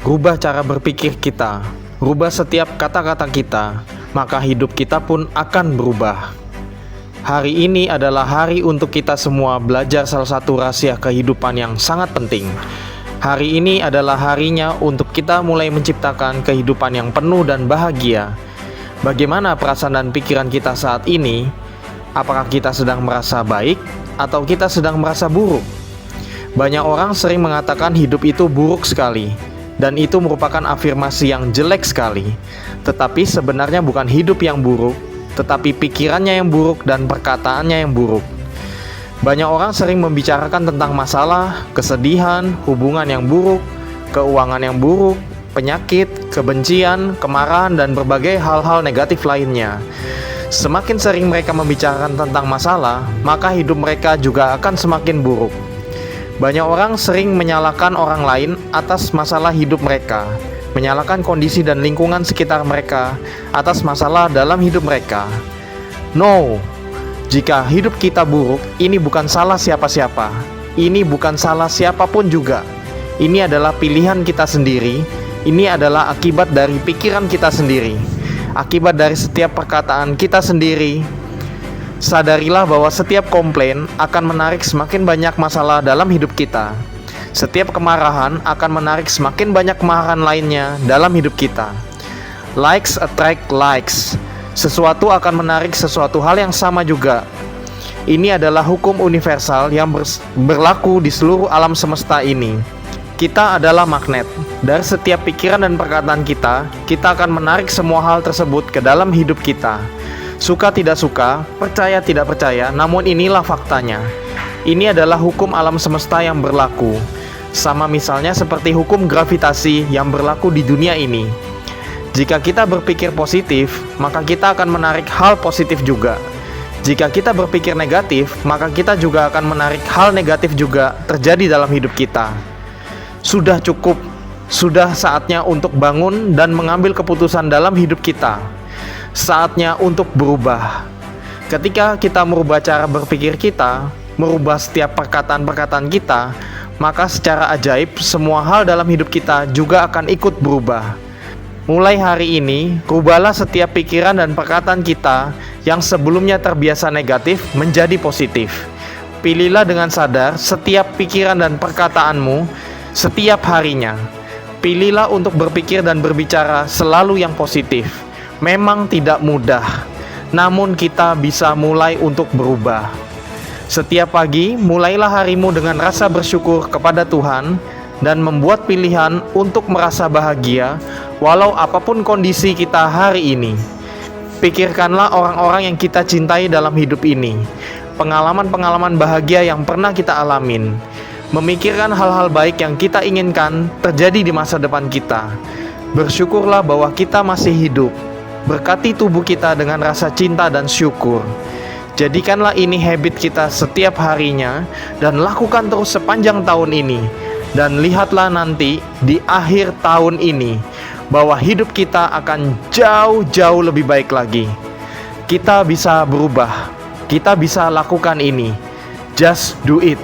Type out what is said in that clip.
rubah cara berpikir kita, rubah setiap kata-kata kita, maka hidup kita pun akan berubah. Hari ini adalah hari untuk kita semua belajar salah satu rahasia kehidupan yang sangat penting. Hari ini adalah harinya untuk kita mulai menciptakan kehidupan yang penuh dan bahagia. Bagaimana perasaan dan pikiran kita saat ini? Apakah kita sedang merasa baik atau kita sedang merasa buruk? Banyak orang sering mengatakan hidup itu buruk sekali, dan itu merupakan afirmasi yang jelek sekali. Tetapi sebenarnya bukan hidup yang buruk, tetapi pikirannya yang buruk dan perkataannya yang buruk. Banyak orang sering membicarakan tentang masalah, kesedihan, hubungan yang buruk, keuangan yang buruk, penyakit, kebencian, kemarahan, dan berbagai hal-hal negatif lainnya. Semakin sering mereka membicarakan tentang masalah, maka hidup mereka juga akan semakin buruk. Banyak orang sering menyalahkan orang lain atas masalah hidup mereka, menyalahkan kondisi dan lingkungan sekitar mereka atas masalah dalam hidup mereka. No, jika hidup kita buruk, ini bukan salah siapa-siapa. Ini bukan salah siapapun juga. Ini adalah pilihan kita sendiri. Ini adalah akibat dari pikiran kita sendiri, akibat dari setiap perkataan kita sendiri. Sadarilah bahwa setiap komplain akan menarik semakin banyak masalah dalam hidup kita. Setiap kemarahan akan menarik semakin banyak kemarahan lainnya dalam hidup kita. Likes attract likes. Sesuatu akan menarik sesuatu hal yang sama juga. Ini adalah hukum universal yang berlaku di seluruh alam semesta ini. Kita adalah magnet. Dari setiap pikiran dan perkataan kita akan menarik semua hal tersebut ke dalam hidup kita. Suka tidak suka, percaya tidak percaya, namun inilah faktanya. Ini adalah hukum alam semesta yang berlaku. Sama misalnya seperti hukum gravitasi yang berlaku di dunia ini. Jika kita berpikir positif, maka kita akan menarik hal positif juga. Jika kita berpikir negatif, maka kita juga akan menarik hal negatif juga terjadi dalam hidup kita. Sudah cukup, sudah saatnya untuk bangun dan mengambil keputusan dalam hidup kita. Saatnya untuk berubah. Ketika kita merubah cara berpikir kita, merubah setiap perkataan-perkataan kita, maka secara ajaib semua hal dalam hidup kita juga akan ikut berubah. Mulai hari ini, rubahlah setiap pikiran dan perkataan kita yang sebelumnya terbiasa negatif menjadi positif. Pilihlah dengan sadar setiap pikiran dan perkataanmu setiap harinya. Pilihlah untuk berpikir dan berbicara selalu yang positif. Memang tidak mudah, namun kita bisa mulai untuk berubah. Setiap pagi, mulailah harimu dengan rasa bersyukur kepada Tuhan dan membuat pilihan untuk merasa bahagia walau apapun kondisi kita hari ini. Pikirkanlah orang-orang yang kita cintai dalam hidup ini, pengalaman-pengalaman bahagia yang pernah kita alamin. Memikirkan hal-hal baik yang kita inginkan terjadi di masa depan kita. Bersyukurlah bahwa kita masih hidup. Berkati tubuh kita dengan rasa cinta dan syukur. Jadikanlah ini habit kita setiap harinya dan lakukan terus sepanjang tahun ini. Dan lihatlah nanti di akhir tahun ini bahwa hidup kita akan jauh-jauh lebih baik lagi. Kita bisa berubah. Kita bisa lakukan ini. Just do it.